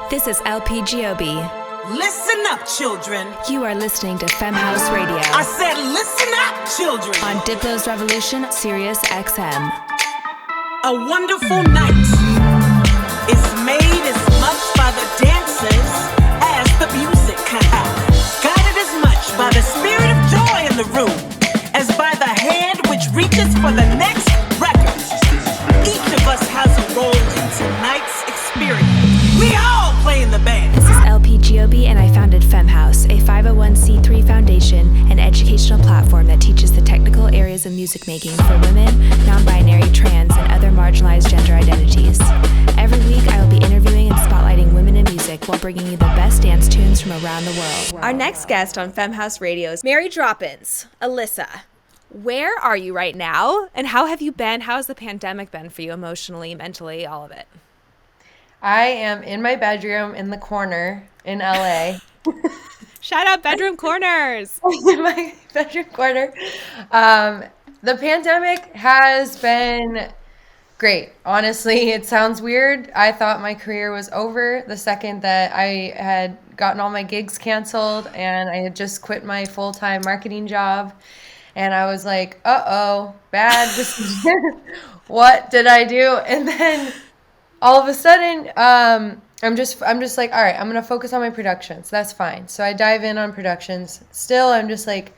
This is LP Giobbi. Listen up, children. You are listening to Femme House Radio. I said listen up, children. On Diplo's Revolution, Sirius XM. A wonderful night is made as much by the dancers as the music. Guided as much by the spirit of joy in the room as by the hand which reaches for the next record. Each of us has a role in tonight's experience. We all play in the band. This is LP Giobbi, and I founded Femme House, a 501c3 foundation and educational platform that teaches the technical areas of music making for women, non-binary, trans, and other marginalized gender identities. Every week, I will be interviewing and spotlighting women in music while bringing you the best dance tunes from around the world. Our next guest on Femme House Radio is Mary Droppinz. Alyssa, where are you right now, and how have you been? How has the pandemic been for you emotionally, mentally, all of it? I am in my bedroom in the corner in LA. Shout out bedroom corners. In my bedroom corner. The pandemic has been great. Honestly, it sounds weird. I thought my career was over the second that I had gotten all my gigs canceled and I had just quit my full-time marketing job. And I was like, uh-oh, bad decision. What did I do? And then all of a sudden, I'm just like, all right, I'm going to focus on my productions. That's fine. So I dive in on productions. Still, I'm just like,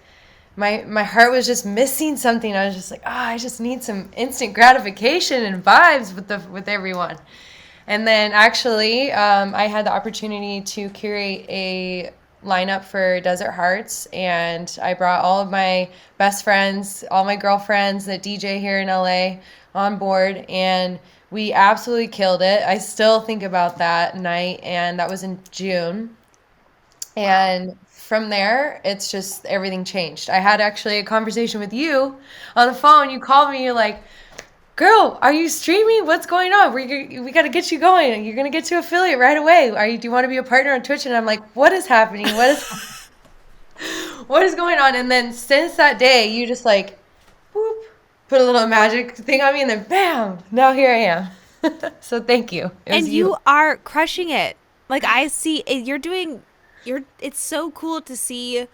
my heart was just missing something. I was just like, I just need some instant gratification and vibes with everyone. And then actually, I had the opportunity to curate a lineup for Desert Hearts, and I brought all of my best friends, all my girlfriends that DJ here in LA on board, and we absolutely killed it. I still think about that night, and that was in June. And from there, it's just everything changed. I had actually a conversation with you on the phone. You called me. You're like, girl, are you streaming? What's going on? We got to get you going. You're going to get to affiliate right away. Do you want to be a partner on Twitch? And I'm like, what is happening? What is going on? And then since that day, you just like, whoop, put a little magic thing on me, and then bam, now here I am. So thank you. And you are crushing it. Like, I see it's so cool to see.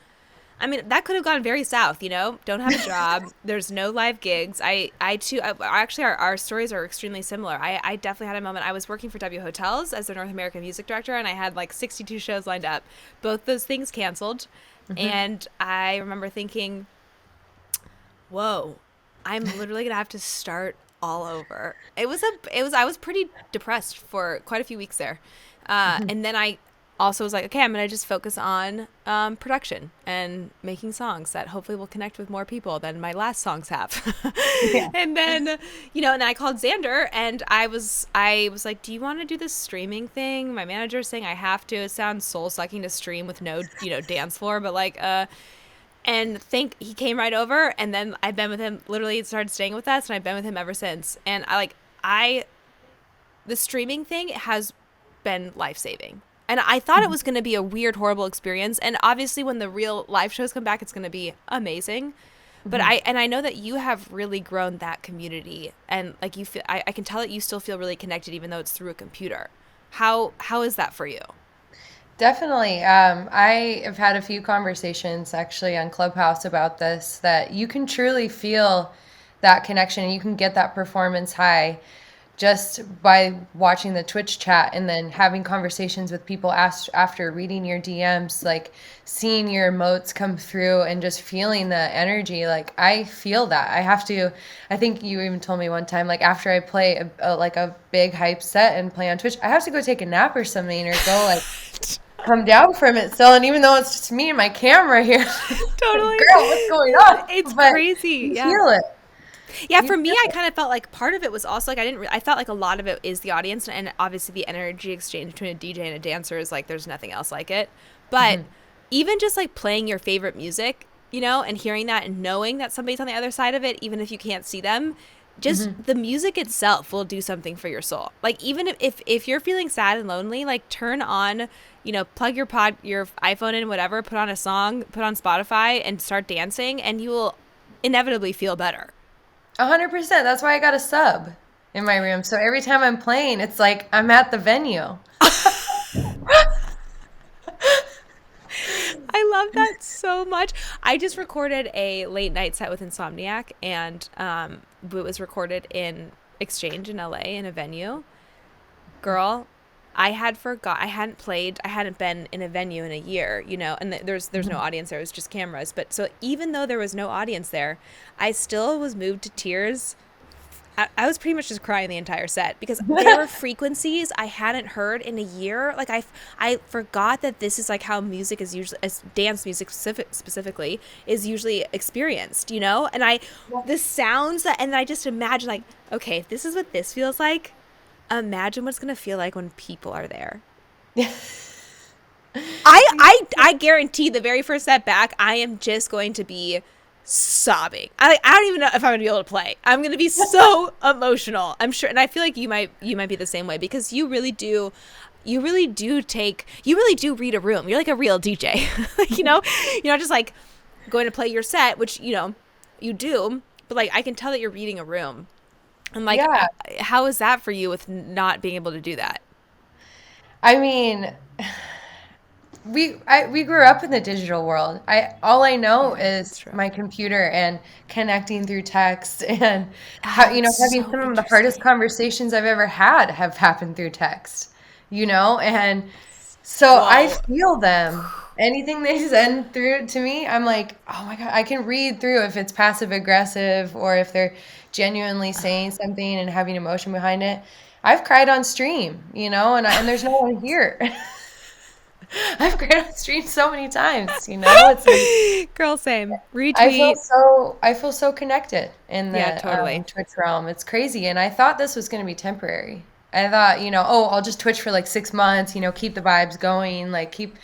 I mean, that could have gone very south, don't have a job. There's no live gigs. Actually, our stories are extremely similar. I definitely had a moment. I was working for W Hotels as their North American music director, and I had like 62 shows lined up. Both those things canceled. Mm-hmm. And I remember thinking, whoa, I'm literally going to have to start all over. I was pretty depressed for quite a few weeks there. And then I also was like, okay, I'm going to just focus on production and making songs that hopefully will connect with more people than my last songs have. Yeah. And then, and then I called Xander, and I was like, do you want to do this streaming thing? My manager's saying I have to. It sounds soul-sucking to stream with no, dance floor, but like, and he came right over, and then I've been with him, literally started staying with us, and I've been with him ever since. And the streaming thing has been life-saving. And I thought it was going to be a weird, horrible experience. And obviously when the real live shows come back, it's going to be amazing. But I know that you have really grown that community, and like you feel, I can tell that you still feel really connected, even though it's through a computer. How is that for you? Definitely. I have had a few conversations actually on Clubhouse about this, that you can truly feel that connection, and you can get that performance high just by watching the Twitch chat and then having conversations with people after reading your DMs, like seeing your emotes come through and just feeling the energy. Like, I feel that. I think you even told me one time, like after I play a big hype set and play on Twitch, I have to go take a nap or something, or go like come down from it still. And even though it's just me and my camera here, totally, girl, what's going on? It's crazy. You feel it. Yeah, for me, I kind of felt like part of it was also like I felt like a lot of it is the audience, and obviously the energy exchange between a DJ and a dancer is like there's nothing else like it. But even just like playing your favorite music, and hearing that and knowing that somebody's on the other side of it, even if you can't see them, just the music itself will do something for your soul. Like, even if you're feeling sad and lonely, like turn on, plug your iPhone in, whatever, put on a song, put on Spotify, and start dancing, and you will inevitably feel better. 100%. That's why I got a sub in my room. So every time I'm playing, it's like I'm at the venue. love that so much. I just recorded a late night set with Insomniac, and it was recorded in Exchange in LA in a venue. Girl, I hadn't been in a venue in a year, and there's no audience there. It was just cameras. But so even though there was no audience there, I still was moved to tears. I was pretty much just crying the entire set because there were frequencies I hadn't heard in a year. Like I forgot that this is like how music is usually, as dance music specifically, is usually experienced, And the sounds and I just imagine like, okay, if this is what this feels like, imagine what it's gonna feel like when people are there. I guarantee the very first set back, I am just going to be sobbing. I don't even know if I'm gonna be able to play. I'm gonna be so emotional, I'm sure. And I feel like you might be the same way, because you really do read a room. You're like a real DJ. You're not just like going to play your set, which you do, but like I can tell that you're reading a room. And like, how is that for you with not being able to do that? I mean, we grew up in the digital world. All I know is my computer and connecting through text, and having some of the hardest conversations I've ever had have happened through text. And so I feel them. Anything they send through to me, I'm like, oh my God, I can read through if it's passive aggressive or if they're genuinely saying something and having emotion behind it. I've cried on stream, and there's no one here. I've cried on stream so many times, It's like, girl, same. Retweet. I feel so connected in the totally. Twitch realm. It's crazy, and I thought this was going to be temporary. I thought, I'll just Twitch for like 6 months, keep the vibes going, like keep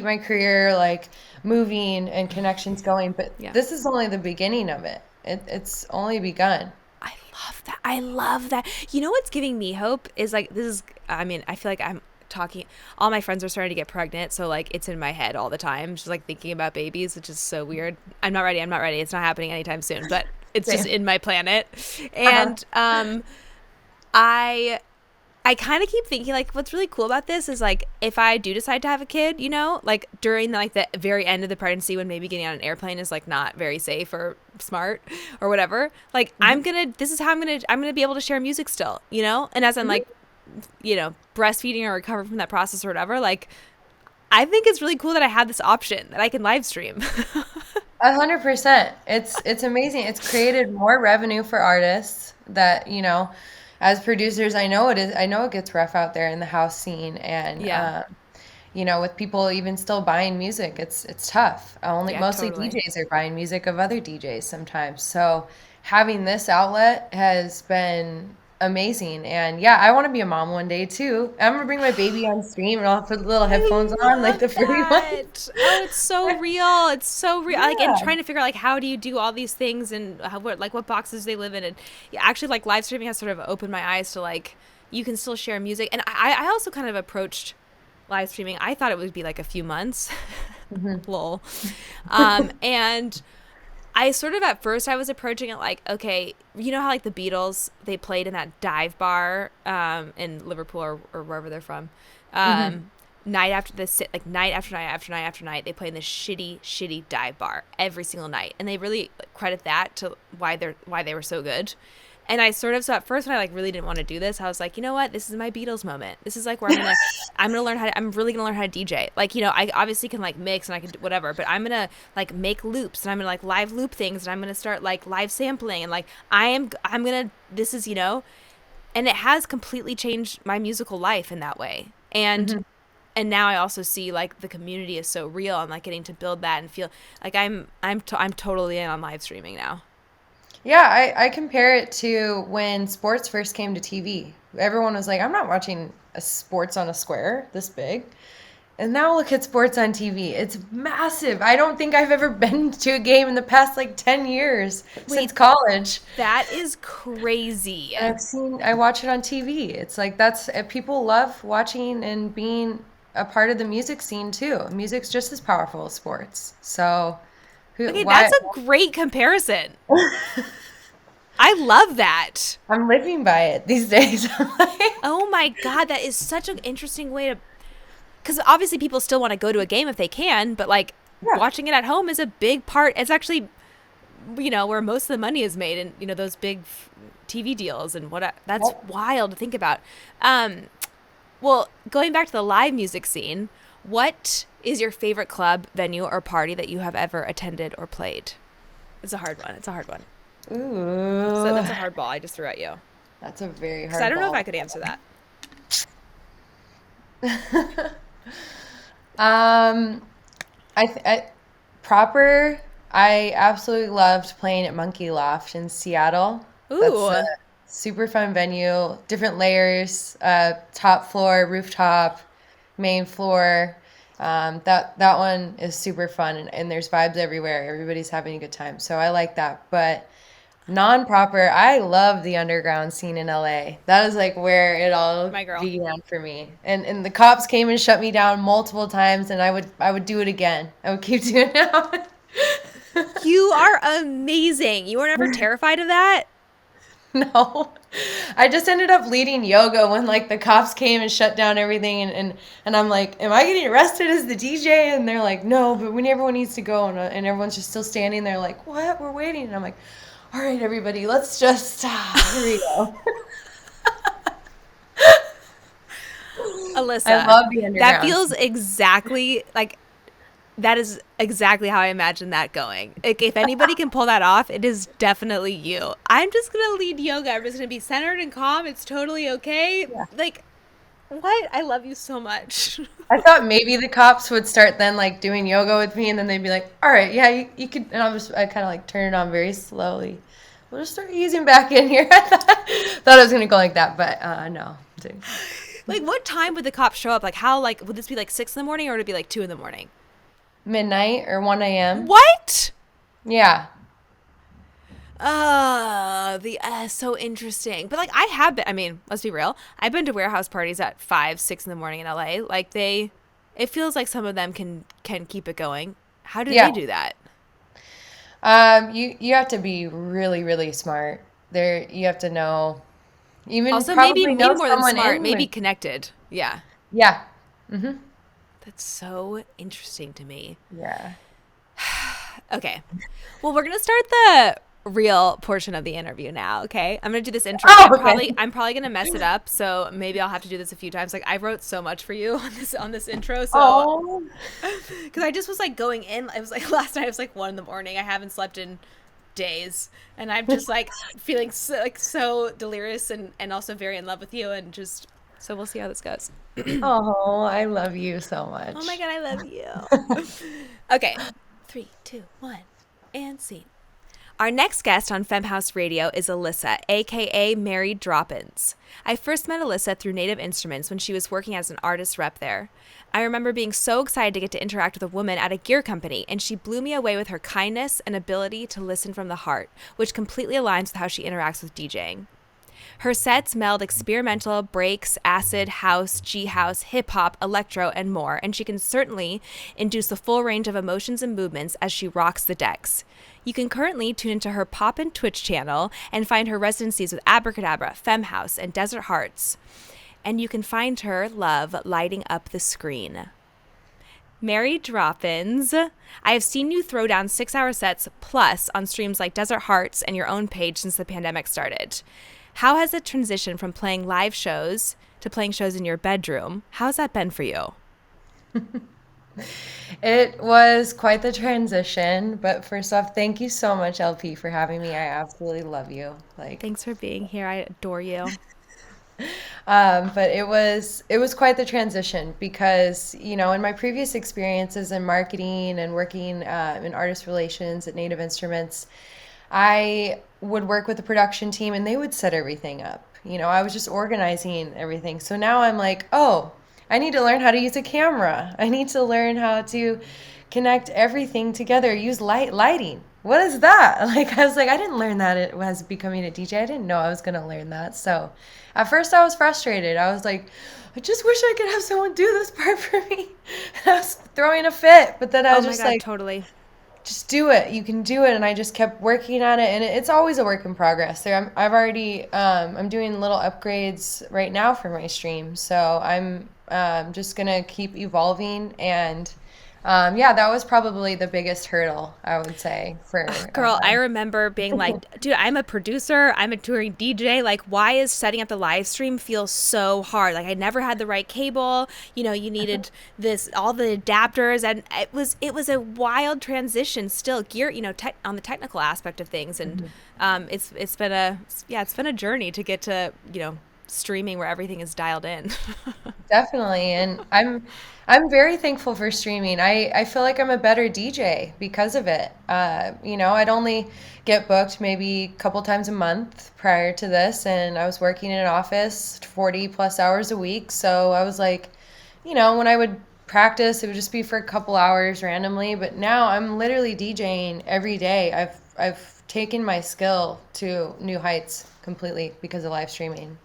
my career like moving and connections going. But this is only the beginning of it. It's only begun. I love that. What's giving me hope is like, I feel like I'm talking, all my friends are starting to get pregnant, so like it's in my head all the time, just like thinking about babies, which is so weird. I'm not ready. It's not happening anytime soon, but it's just in my planet. And I kind of keep thinking, like, what's really cool about this is, like, if I do decide to have a kid, like, during, like, the very end of the pregnancy when maybe getting on an airplane is, like, not very safe or smart or whatever, like, this is how I'm going to be able to share music still, And as I'm, like, breastfeeding or recover from that process or whatever, like, I think it's really cool that I have this option that I can live stream. 100%. It's amazing. It's created more revenue for artists that, as producers, I know it gets rough out there in the house scene, and with people even still buying music, it's tough. Mostly totally. DJs are buying music of other DJs sometimes. So having this outlet has been amazing. And I want to be a mom one day too. I'm gonna bring my baby on stream, and I'll put the little headphones on, like the free ones. Oh, it's so real. It's so real. Like, and trying to figure out like how do you do all these things, and what boxes they live in, and actually like live streaming has sort of opened my eyes to like you can still share music. And I also kind of approached live streaming. I thought it would be like a few months, lol, and I sort of, at first I was approaching it like, okay, how like the Beatles, they played in that dive bar in Liverpool or wherever they're from, night after night after night after night after night, they play in this shitty dive bar every single night, and they really credit that to why they were so good. And I so at first when I like really didn't want to do this, I was like, you know what? This is my Beatles moment. This is like where I'm really gonna learn how to DJ. Like, I obviously can like mix and I can do whatever, but I'm gonna like make loops, and I'm gonna like live loop things, and I'm gonna start like live sampling, and like I'm gonna, this is, and it has completely changed my musical life in that way. And and now I also see like the community is so real, and like getting to build that and feel like I'm totally in on live streaming now. Yeah, I compare it to when sports first came to TV. Everyone was like, I'm not watching a sports on a square this big. And now look at sports on TV. It's massive. I don't think I've ever been to a game in the past like 10 years since college. That is crazy. I watch it on TV. It's like people love watching and being a part of the music scene too. Music's just as powerful as sports. So that's a great comparison. I love that. I'm living by it these days. Oh my God, that is such an interesting way to, because obviously people still want to go to a game if they can, but like Yeah. watching it at home is a big part. It's actually, where most of the money is made, and those big TV deals and what. That's Yep. wild to think about. Well, going back to the live music scene, what is your favorite club, venue, or party that you have ever attended or played? It's a hard one. It's a hard one. So Ooh, that's a hard ball I just threw at you. that's a very Because I hard don't know if I ball. could answer that. Um, I proper. I absolutely loved playing at Monkey Loft in Seattle. That's a Ooh, super fun venue. Different layers, top floor, rooftop, main floor. That one is super fun, and there's vibes everywhere. Everybody's having a good time, so I like that. But non-proper, I love the underground scene in LA. That is like where it all my girl. began for me. And the cops came and shut me down multiple times, and I would do it again. I would keep doing it. You are amazing. You were never terrified of that? No. I just ended up leading yoga when like the cops came and shut down everything, and I'm like, am I getting arrested as the DJ? And they're like, no, but when everyone needs to go, and everyone's just still standing there like, what? We're waiting. And I'm like, all right, everybody, let's just here we go. I Alyssa, love the that underground. feels exactly like that is exactly how I imagine that going. Like, if anybody can pull that off, it is definitely you. I'm just gonna lead yoga. I'm just gonna be centered and calm. It's totally okay. Yeah. Like, what? I love you so much. I thought maybe the cops would start then like doing yoga with me, and then they'd be like, all right, yeah, you could. And I kind of like turn it on very slowly. We'll just start easing back in here. I thought I was gonna go like that, but no. Like, what time would the cops show up? Like, how? Like, would this be like 6 in the morning, or would it be like 2 in the morning? Midnight or 1 a.m. What? Yeah. The so interesting. But like, I have been. I mean, let's be real. I've been to warehouse parties at 5, 6 in the morning in LA. Like, it feels like some of them can keep it going. How do Yeah. they do that? You have to be really, really smart. There, you have to know, even Also, maybe probably maybe know more than someone smart, in maybe with. connected. Yeah, Yeah. Mm-hmm. that's so interesting to me. Yeah. Okay, well, we're gonna start the real portion of the interview now. Okay, I'm gonna do this intro. Oh, I'm okay. probably gonna mess it up, so maybe I'll have to do this a few times. Like, I wrote so much for you on this intro, so Oh. because I just was like going in. It was like last night. It was like 1 in the morning. I haven't slept in days, and I'm just like feeling so delirious and also very in love with you, and just so we'll see how this goes. Oh, I love you so Oh my much. god, I love you. Okay, 3, 2, 1, and scene. Our next guest on Femme House Radio is Alyssa, aka Mary Droppinz. I first met Alyssa through Native Instruments when she was working as an artist rep there. I remember being so excited to get to interact with a woman at a gear company, and she blew me away with her kindness and ability to listen from the heart, which completely aligns with how she interacts with DJing. Her sets meld experimental, breaks, acid, house, G house, hip hop, electro, and more, and she can certainly induce the full range of emotions and movements as she rocks the decks. You can currently tune into her Pop and Twitch channel and find her residencies with Abracadabra, Femme House, and Desert Hearts. And you can find her love lighting up the screen. Mary Droppins, I have seen you throw down 6-hour sets plus on streams like Desert Hearts and your own page since the pandemic started. How has the transition from playing live shows to playing shows in your bedroom, how's that been for you? It was quite the transition, but first off, thank you so much, LP, for having me. I absolutely love you. Like, Thanks for being here. I adore you. but it was quite the transition because in my previous experiences in marketing and working in artist relations at Native Instruments, I would work with the production team and they would set everything up. I was just organizing everything. So now I'm like, oh, I need to learn how to use a camera. I need to learn how to connect everything together, use lighting. What is that? Like, I was like, I didn't learn that it was becoming a DJ. I didn't know I was going to learn that. So at first I was frustrated. I was like, I just wish I could have someone do this part for me. I was throwing a fit, but then I Oh was my just God, like, totally. just do it. You can do it. And I just kept working on it. And it's always a work in progress. I'm doing little upgrades right now for my stream. So I'm just going to keep evolving. And Yeah, that was probably the biggest hurdle, I would say, for Girl, I remember being like, dude, I'm a producer, I'm a touring DJ. Like, why is setting up the live stream feel so hard? Like, I never had the right cable. You know, you needed this, all the adapters, and it was a wild transition. Still, gear, on the technical aspect of things, and it's been it's been a journey to get to streaming where everything is dialed in. Definitely. And I'm very thankful for streaming. I feel like I'm a better DJ because of it. I'd only get booked maybe a couple times a month prior to this, and I was working in an office 40 plus hours a week. So I was like, when I would practice, it would just be for a couple hours randomly. But now I'm literally DJing every day. I've taken my skill to new heights completely because of live streaming.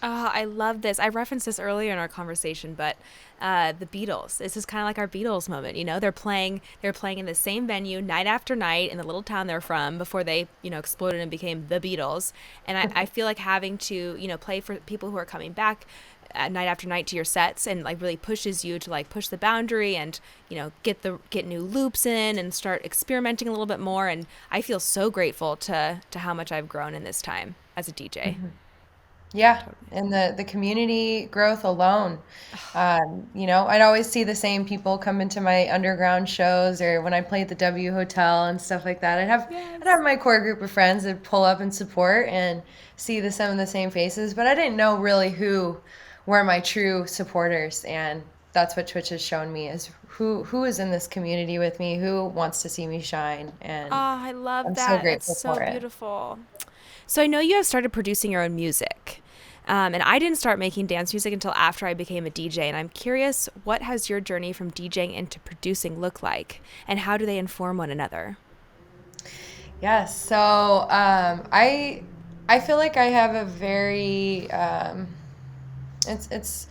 Oh, I love this. I referenced this earlier in our conversation, but the Beatles. This is kind of like our Beatles moment. They're playing in the same venue night after night in the little town they're from before they, exploded and became the Beatles. And I feel like having to, play for people who are coming back night after night to your sets and like really pushes you to like push the boundary and get new loops in and start experimenting a little bit more. And I feel so grateful to how much I've grown in this time as a DJ. Yeah, and the community growth alone. I'd always see the same people come into my underground shows or when I played the W Hotel and stuff like that. I'd have my core group of friends that pull up and support and see some of the same faces, but I didn't know really who were my true supporters, and that's what Twitch has shown me is who is in this community with me, who wants to see me shine, Oh, and I love I'm so that. That's grateful so for it. beautiful. So I know you have started producing your own music. And I didn't start making dance music until after I became a DJ. And I'm curious, what has your journey from DJing into producing look like? And how do they inform one another? Yes. So I feel like I have a very it's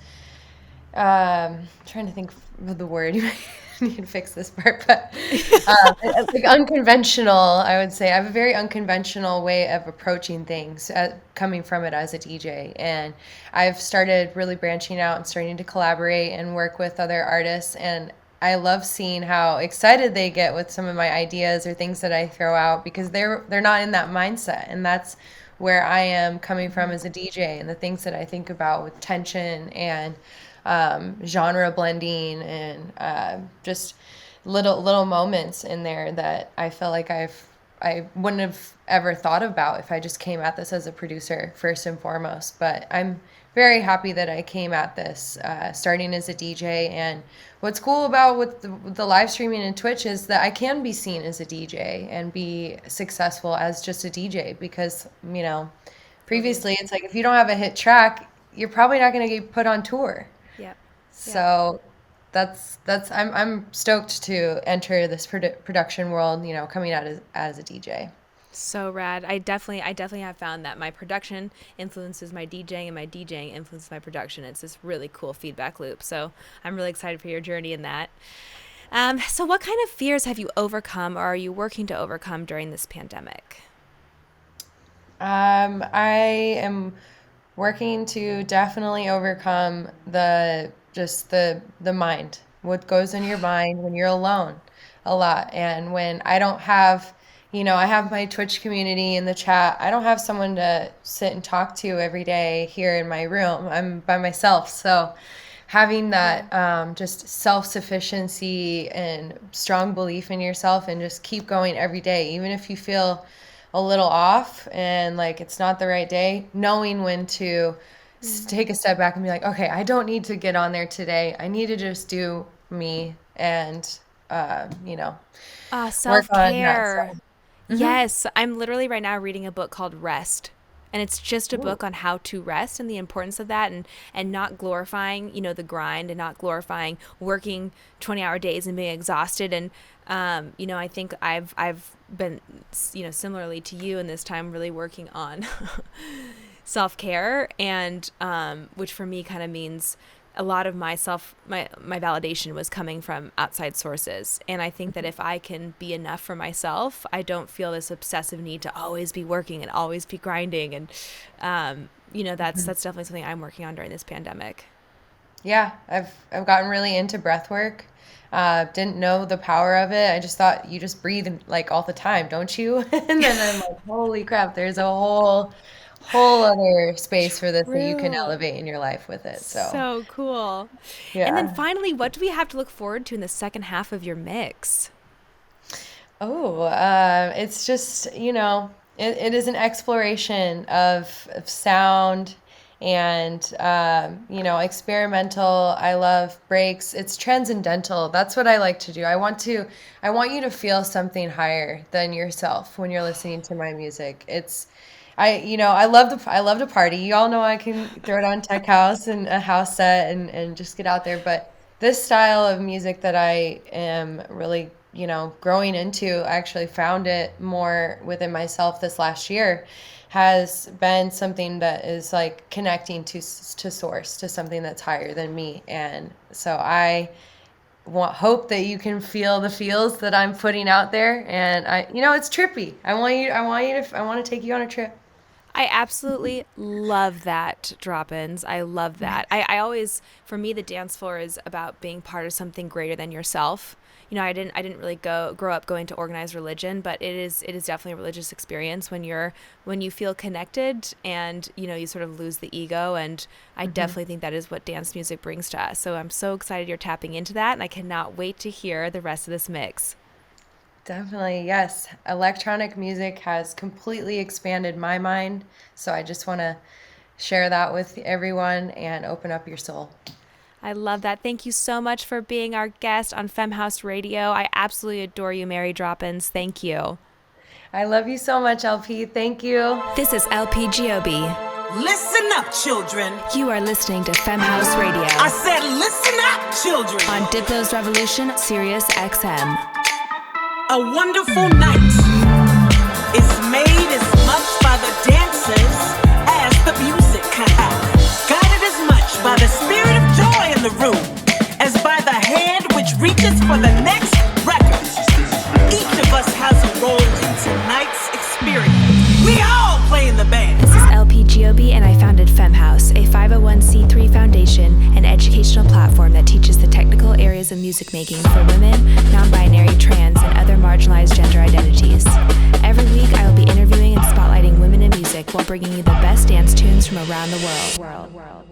trying to think of the word. You need to fix this part, but it's like unconventional. I would say I have a very unconventional way of approaching things, coming from it as a DJ, and I've started really branching out and starting to collaborate and work with other artists, and I love seeing how excited they get with some of my ideas or things that I throw out because they're not in that mindset, and that's where I am coming from as a DJ and the things that I think about with tension and genre blending and just little moments in there that I feel like I wouldn't have ever thought about if I just came at this as a producer first and foremost. But I'm very happy that I came at this starting as a DJ. And what's cool about with the live streaming and Twitch is that I can be seen as a DJ and be successful as just a DJ because, Totally. previously it's like if you don't have a hit track, you're probably not going to get put on tour. Yep. Yep. So that's I'm stoked to enter this production world, coming out as a DJ. So rad. I definitely have found that my production influences my DJing and my DJing influences my production. It's this really cool feedback loop. So I'm really excited for your journey in that. So what kind of fears have you overcome or are you working to overcome during this pandemic? I am working to definitely overcome the mind, what goes in your mind when you're alone a lot. And when I don't have, I have my Twitch community in the chat. I don't have someone to sit and talk to every day here in my room. I'm by myself. So having Yeah. that just self-sufficiency and strong belief in yourself and just keep going every day, even if you feel a little off and like it's not the right day, knowing when to take a step back and be like, okay, I don't need to get on there today. I need to just do me and, uh, you know, work Self on that care. stuff. Hmm. Yes, I'm literally right now reading a book called Rest. And it's just a Ooh. book on how to rest and the importance of that and not glorifying, the grind and not glorifying working 20-hour days and being exhausted. And I think I've been, similarly to you in this time really working on self-care and which for me kind of means a lot of my validation was coming from outside sources, and I think that if I can be enough for myself, I don't feel this obsessive need to always be working and always be grinding. And that's definitely something I'm working on during this pandemic. Yeah, I've gotten really into breath work. Didn't know the power of it. I just thought you just breathe like all the time, don't you? And then I'm like, holy crap, there's a whole other space for this that you can True. elevate in your life with it. So, So cool. And then yeah. finally, what do we have to look forward to in the second half of your mix? Oh, it's just, it is an exploration of sound and, experimental. I love breaks. It's transcendental. That's what I like to do. I want you to feel something higher than yourself when you're listening to my music. I love to party. You all know I can throw it on tech house and a house set and just get out there. But this style of music that I am really, growing into, I actually found it more within myself this last year, has been something that is like connecting to source, to something that's higher than me. And so I hope that you can feel the feels that I'm putting out there. And it's trippy. I want to take you on a trip. I absolutely love that, Droppinz. I love that. I always, for me, the dance floor is about being part of something greater than yourself. I didn't really grow up going to organized religion, but it is definitely a religious experience when you feel connected and you sort of lose the ego, and I definitely think that is what dance music brings to us. So I'm so excited you're tapping into that, and I cannot wait to hear the rest of this mix. Definitely, yes. Electronic music has completely expanded my mind. So I just want to share that with everyone and open up your soul. I love that. Thank you so much for being our guest on Femme House Radio. I absolutely adore you, Mary Droppinz. Thank you. I love you so much, LP. Thank you. This is LP Giobbi. Listen up, children. You are listening to Femme House Radio. I said listen up, children. On Diplo's Revolution, Sirius XM. A wonderful night is made as much by the dancers as the music. Guided as much by the spirit of joy in the room as by the hand which reaches for the next record. Each of us has a role in tonight's experience. We all play in the band. This is LP Giobbi, and I founded Femme House, a 501c3 foundation and educational platform that teaches the technical areas of music making for women, non-binary, trans, and other marginalized gender identities. Every week, I will be interviewing and spotlighting women in music while bringing you the best dance tunes from around the world.